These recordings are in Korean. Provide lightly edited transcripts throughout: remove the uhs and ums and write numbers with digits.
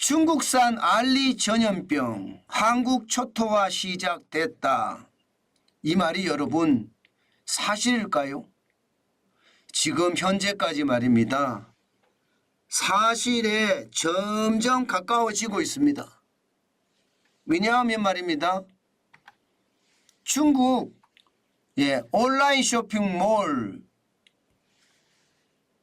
중국산 알리 전염병 한국 초토화 시작됐다. 이 말이 여러분 사실일까요? 지금 현재까지 말입니다. 사실에 점점 가까워지고 있습니다. 왜냐하면 말입니다. 중국 온라인 쇼핑몰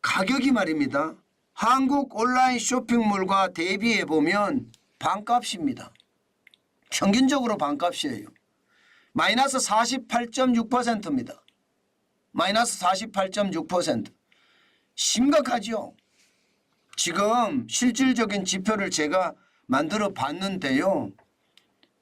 가격이 말입니다. 한국 온라인 쇼핑몰과 대비해 보면 반값입니다. 평균적으로 반값이에요. 마이너스 48.6%입니다. 마이너스 48.6%. 심각하죠. 지금 실질적인 지표를 제가 만들어 봤는데요.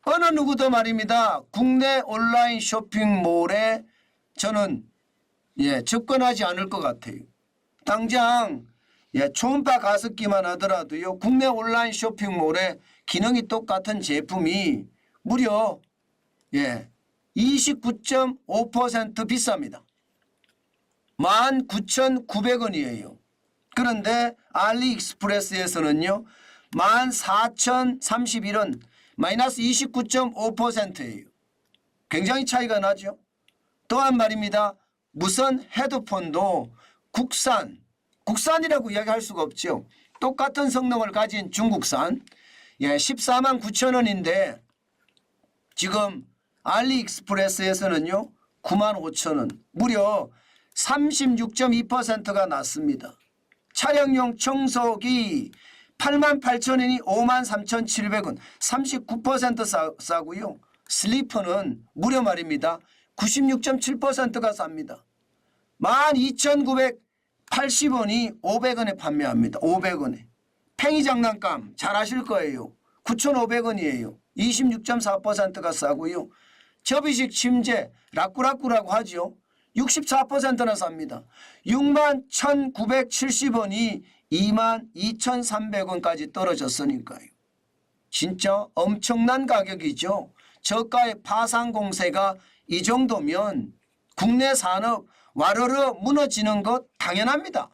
어느 누구도 말입니다. 국내 온라인 쇼핑몰에 저는 접근하지 않을 것 같아요. 당장 초음파 가습기만 하더라도요. 국내 온라인 쇼핑몰에 기능이 똑같은 제품이 무려 29.5% 비쌉니다. 19,900원이에요. 그런데 알리익스프레스에서는요. 14,031원 마이너스 29.5%예요. 굉장히 차이가 나죠. 또한 말입니다. 무선 헤드폰도 국산이라고 이야기할 수가 없죠. 똑같은 성능을 가진 중국산 14만 9천 원인데 지금 알리익스프레스에서는요 9만 5천 원 무려 36.2%가 낮습니다. 차량용 청소기 8만 8천 원이 5만 3,700원 39% 싸고요. 슬리퍼는 무려 말입니다. 96.7%가 쌉니다. 12,980원이 500원에 판매합니다. 500원에. 팽이 장난감 잘 아실 거예요. 9,500원이에요. 26.4%가 싸고요. 접이식 침대 라꾸라꾸라고 하죠. 64%나 쌉니다. 6만 1,970원이 2만 2,300원까지 떨어졌으니까요. 진짜 엄청난 가격이죠. 저가의 파상 공세가 이 정도면 국내 산업 와르르 무너지는 것 당연합니다.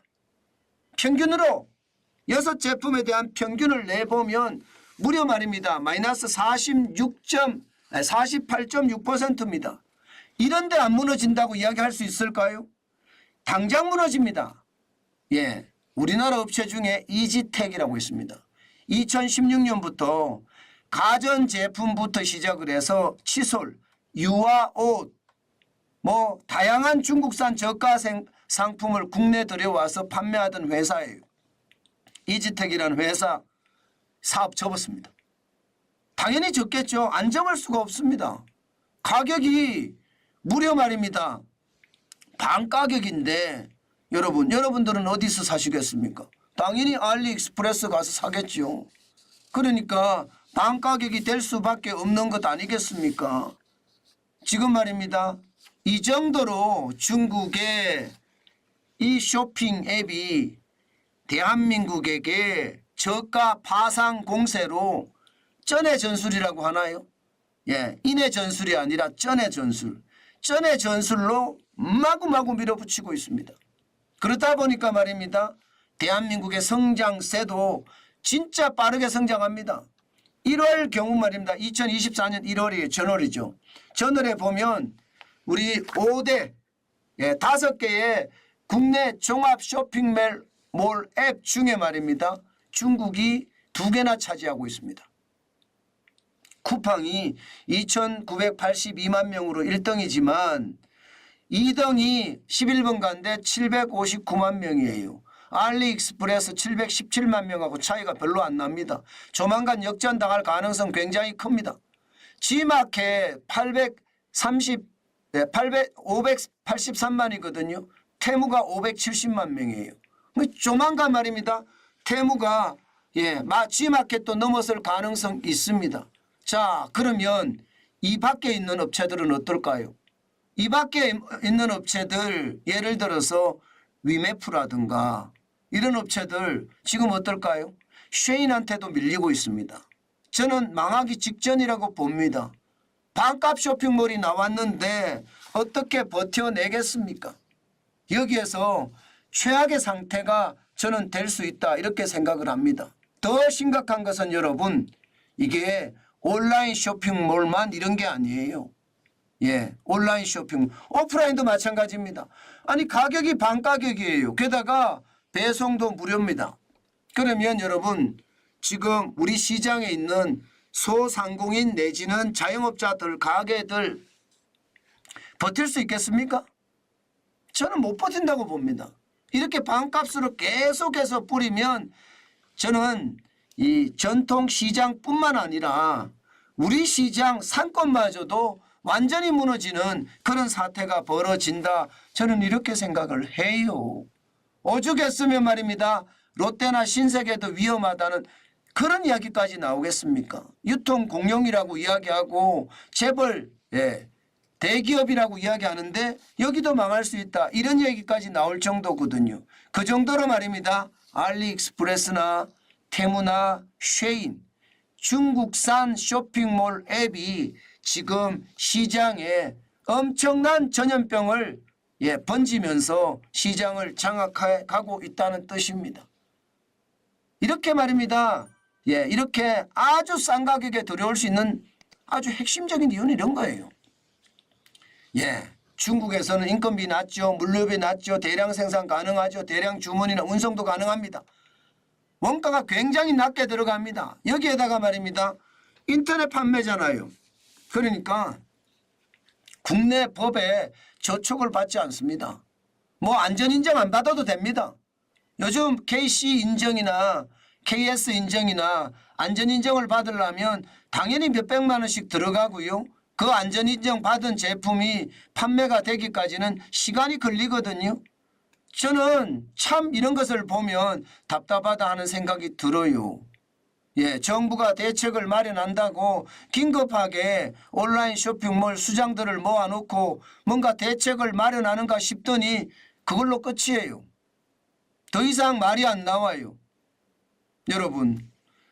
평균으로 6제품에 대한 평균을 내보면 무려 말입니다. 마이너스 48.6%입니다. 이런데 안 무너진다고 이야기할 수 있을까요? 당장 무너집니다. 우리나라 업체 중에 이지텍이라고 있습니다. 2016년부터 가전제품부터 시작을 해서 칫솔, 유아옷, 다양한 중국산 저가 상품을 국내 들여와서 판매하던 회사예요. 이지텍이라는 회사 사업 접었습니다. 당연히 접겠죠. 안 접을 수가 없습니다. 가격이 무려 말입니다. 반 가격인데 여러분들은 어디서 사시겠습니까? 당연히 알리익스프레스 가서 사겠죠. 그러니까 반 가격이 될 수밖에 없는 것 아니겠습니까? 지금 말입니다. 이 정도로 중국의 이 쇼핑 앱이 대한민국에게 저가 파상 공세로 전의 전술이라고 하나요? 인의 전술이 아니라 전의 전술. 전의 전술로 마구마구 밀어붙이고 있습니다. 그렇다 보니까 말입니다. 대한민국의 성장세도 진짜 빠르게 성장합니다. 1월 경우 말입니다. 2024년 1월이 전월이죠. 전월에 보면 우리 5대 5개의 국내 종합 쇼핑몰 앱 중에 말입니다. 중국이 2개나 차지하고 있습니다. 쿠팡이 2,982만 명으로 1등이지만 2등이 11번 가운데 759만 명이에요. 알리익스프레스 717만 명하고 차이가 별로 안 납니다. 조만간 역전당할 가능성 굉장히 큽니다. G마켓 583만이거든요. 테무가 570만 명이에요. 조만간 말입니다. 테무가 G마켓도 넘어설 가능성 있습니다. 자, 그러면 이 밖에 있는 업체들은 어떨까요? 이 밖에 있는 업체들 예를 들어서 위메프라든가 이런 업체들 지금 어떨까요? 쉐인한테도 밀리고 있습니다. 저는 망하기 직전이라고 봅니다. 반값 쇼핑몰이 나왔는데 어떻게 버텨내겠습니까? 여기에서 최악의 상태가 저는 될 수 있다 이렇게 생각을 합니다. 더 심각한 것은 여러분 이게 온라인 쇼핑몰만 이런 게 아니에요. 예, 온라인 쇼핑, 오프라인도 마찬가지입니다. 아니 가격이 반 가격이에요. 게다가 배송도 무료입니다. 그러면 여러분 지금 우리 시장에 있는 소상공인 내지는 자영업자들, 가게들 버틸 수 있겠습니까? 저는 못 버틴다고 봅니다. 이렇게 반값으로 계속해서 뿌리면 저는 이 전통 시장뿐만 아니라 우리 시장 상권마저도 완전히 무너지는 그런 사태가 벌어진다. 저는 이렇게 생각을 해요. 오죽했으면 말입니다. 롯데나 신세계도 위험하다는 그런 이야기까지 나오겠습니까? 유통 공룡이라고 이야기하고 재벌 대기업이라고 이야기하는데 여기도 망할 수 있다. 이런 얘기까지 나올 정도거든요. 그 정도로 말입니다. 알리익스프레스나 테무나 쉐인 중국산 쇼핑몰 앱이 지금 시장에 엄청난 전염병을 번지면서 시장을 장악해 가고 있다는 뜻입니다. 이렇게 말입니다. 이렇게 아주 싼 가격에 들어올 수 있는 아주 핵심적인 이유는 이런 거예요. 중국에서는 인건비 낮죠. 물류비 낮죠. 대량 생산 가능하죠. 대량 주문이나 운송도 가능합니다. 원가가 굉장히 낮게 들어갑니다. 여기에다가 말입니다. 인터넷 판매잖아요. 그러니까 국내 법에 저촉을 받지 않습니다. 뭐 안전인정 안 받아도 됩니다. 요즘 KC 인정이나 KS 인정이나 안전인정을 받으려면 당연히 몇백만 원씩 들어가고요. 그 안전인정 받은 제품이 판매가 되기까지는 시간이 걸리거든요. 저는 참 이런 것을 보면 답답하다 하는 생각이 들어요. 정부가 대책을 마련한다고 긴급하게 온라인 쇼핑몰 수장들을 모아놓고 뭔가 대책을 마련하는가 싶더니 그걸로 끝이에요. 더 이상 말이 안 나와요. 여러분,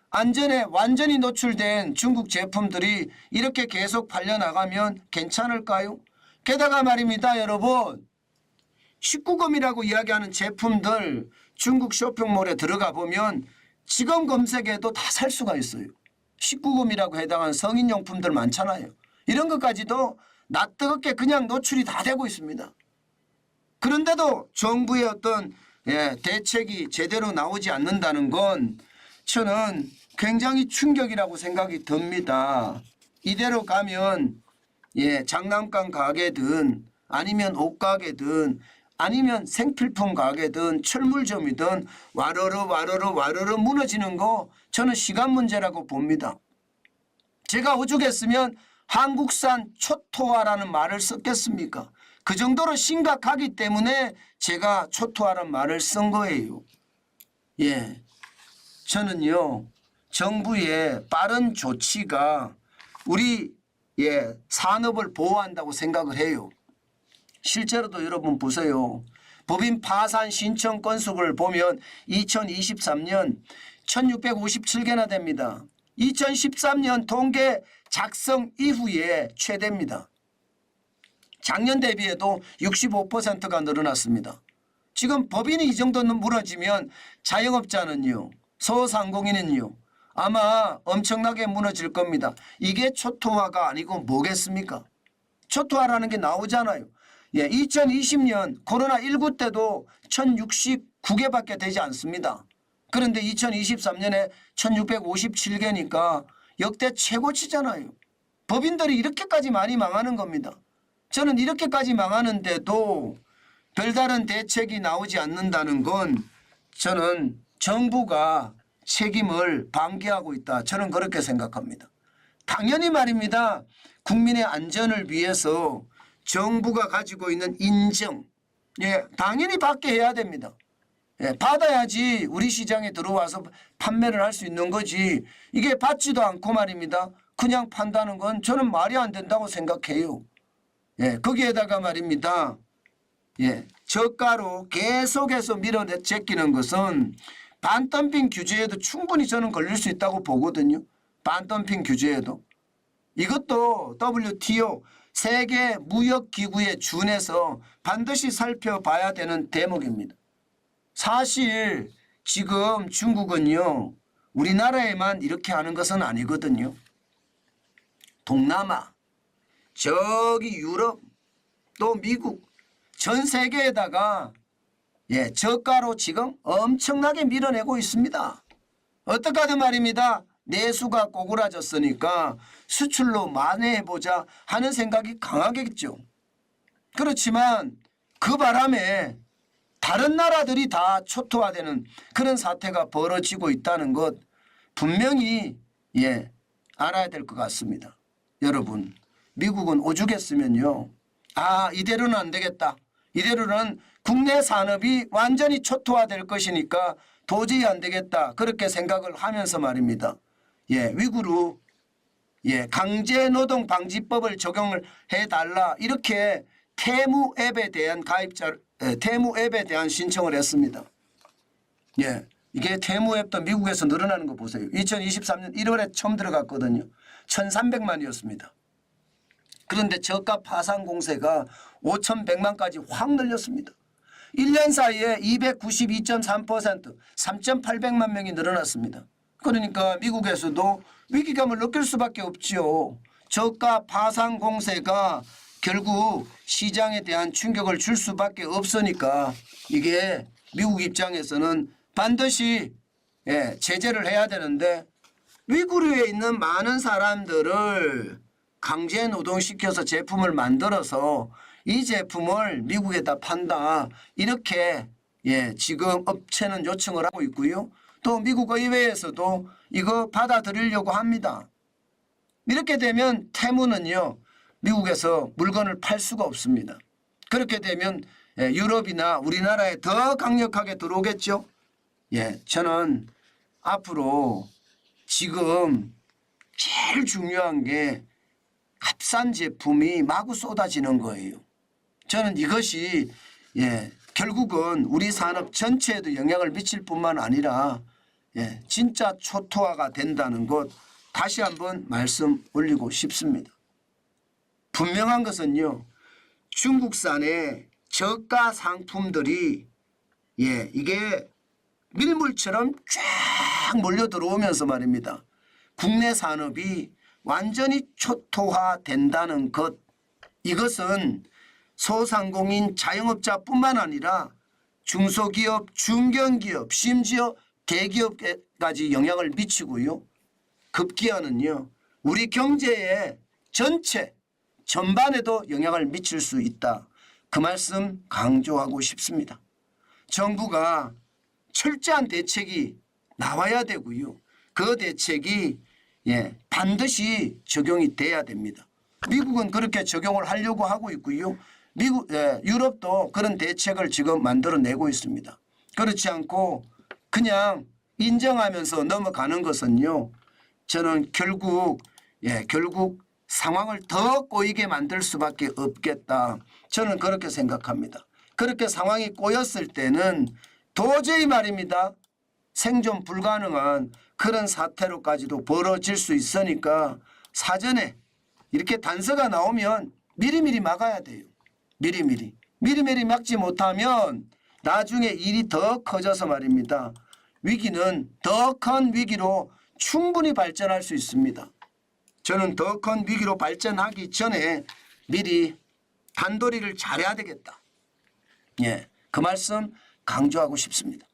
안전에 완전히 노출된 중국 제품들이 이렇게 계속 팔려나가면 괜찮을까요? 게다가 말입니다, 여러분. 19금이라고 이야기하는 제품들 중국 쇼핑몰에 들어가 보면 지금 검색해도 다 살 수가 있어요. 19금이라고 해당하는 성인용품들 많잖아요. 이런 것까지도 낯뜨겁게 그냥 노출이 다 되고 있습니다. 그런데도 정부의 어떤 대책이 제대로 나오지 않는다는 건 저는 굉장히 충격이라고 생각이 듭니다. 이대로 가면 장난감 가게든 아니면 옷가게든 아니면 생필품 가게든 철물점이든 와르르 무너지는 거 저는 시간 문제라고 봅니다. 제가 오죽했으면 한국산 초토화라는 말을 썼겠습니까? 그 정도로 심각하기 때문에 제가 초토화라는 말을 쓴 거예요. 저는요 정부의 빠른 조치가 우리 산업을 보호한다고 생각을 해요. 실제로도 여러분 보세요. 법인 파산 신청 건수를 보면 2023년 1657개나 됩니다. 2013년 통계 작성 이후에 최대입니다. 작년 대비해도 65%가 늘어났습니다. 지금 법인이 이 정도는 무너지면 자영업자는요, 소상공인은요, 아마 엄청나게 무너질 겁니다. 이게 초토화가 아니고 뭐겠습니까? 초토화라는 게 나오잖아요. 2020년 코로나19 때도 1069개밖에 되지 않습니다. 그런데 2023년에 1657개니까 역대 최고치잖아요. 법인들이 이렇게까지 많이 망하는 겁니다. 저는 이렇게까지 망하는데도 별다른 대책이 나오지 않는다는 건 저는 정부가 책임을 방기하고 있다. 저는 그렇게 생각합니다. 당연히 말입니다. 국민의 안전을 위해서 정부가 가지고 있는 인정, 당연히 받게 해야 됩니다. 받아야지 우리 시장에 들어와서 판매를 할 수 있는 거지. 이게 받지도 않고 말입니다. 그냥 판다는 건 저는 말이 안 된다고 생각해요. 거기에다가 말입니다. 저가로 계속해서 밀어제끼는 것은 반덤핑 규제에도 충분히 저는 걸릴 수 있다고 보거든요. 반덤핑 규제에도. 이것도 WTO 세계 무역기구에 준해서 반드시 살펴봐야 되는 대목입니다. 사실 지금 중국은요, 우리나라에만 이렇게 하는 것은 아니거든요. 동남아, 저기 유럽, 또 미국, 전 세계에다가 저가로 지금 엄청나게 밀어내고 있습니다. 어떡하든 말입니다. 내수가 꼬그라졌으니까 수출로 만회해보자 하는 생각이 강하겠죠. 그렇지만 그 바람에 다른 나라들이 다 초토화되는 그런 사태가 벌어지고 있다는 것 분명히 알아야 될 것 같습니다. 여러분, 미국은 오죽했으면요. 이대로는 안 되겠다. 이대로는 국내 산업이 완전히 초토화될 것이니까 도저히 안 되겠다. 그렇게 생각을 하면서 말입니다. 위구르 강제노동방지법을 적용을 해달라. 이렇게 테무 앱에 대한 테무 앱에 대한 신청을 했습니다. 이게 테무 앱도 미국에서 늘어나는 거 보세요. 2023년 1월에 처음 들어갔거든요. 1,300만이었습니다. 그런데 저가 파산 공세가 5,100만까지 확 늘렸습니다. 1년 사이에 292.3% 3,800만 명이 늘어났습니다. 그러니까 미국에서도 위기감을 느낄 수밖에 없지요. 저가 파산 공세가 결국 시장에 대한 충격을 줄 수밖에 없으니까 이게 미국 입장에서는 반드시 제재를 해야 되는데 위구르에 있는 많은 사람들을 강제 노동시켜서 제품을 만들어서 이 제품을 미국에다 판다. 이렇게 지금 업체는 요청을 하고 있고요. 또 미국 의회에서도 이거 받아들이려고 합니다. 이렇게 되면 테무는요. 미국에서 물건을 팔 수가 없습니다. 그렇게 되면 유럽이나 우리나라에 더 강력하게 들어오겠죠. 저는 앞으로 지금 제일 중요한 게 값싼 제품이 마구 쏟아지는 거예요. 저는 이것이 결국은 우리 산업 전체에도 영향을 미칠 뿐만 아니라 진짜 초토화가 된다는 것 다시 한번 말씀 올리고 싶습니다. 분명한 것은요. 중국산의 저가 상품들이 이게 밀물처럼 쫙 몰려 들어오면서 말입니다. 국내 산업이 완전히 초토화된다는 것, 이것은 소상공인 자영업자뿐만 아니라 중소기업, 중견기업, 심지어 대기업까지 영향을 미치고요. 급기야는요. 우리 경제의 전체 전반에도 영향을 미칠 수 있다. 그 말씀 강조하고 싶습니다. 정부가 철저한 대책이 나와야 되고요. 그 대책이 반드시 적용이 돼야 됩니다. 미국은 그렇게 적용을 하려고 하고 있고요. 유럽도 그런 대책을 지금 만들어내고 있습니다. 그렇지 않고 그냥 인정하면서 넘어가는 것은요. 저는 결국 상황을 더 꼬이게 만들 수밖에 없겠다. 저는 그렇게 생각합니다. 그렇게 상황이 꼬였을 때는 도저히 말입니다. 생존 불가능한 그런 사태로까지도 벌어질 수 있으니까 사전에 이렇게 단서가 나오면 미리미리 막아야 돼요. 미리미리 막지 못하면 나중에 일이 더 커져서 말입니다. 위기는 더 큰 위기로 충분히 발전할 수 있습니다. 저는 더 큰 위기로 발전하기 전에 미리 단도리를 잘해야 되겠다. 그 말씀 강조하고 싶습니다.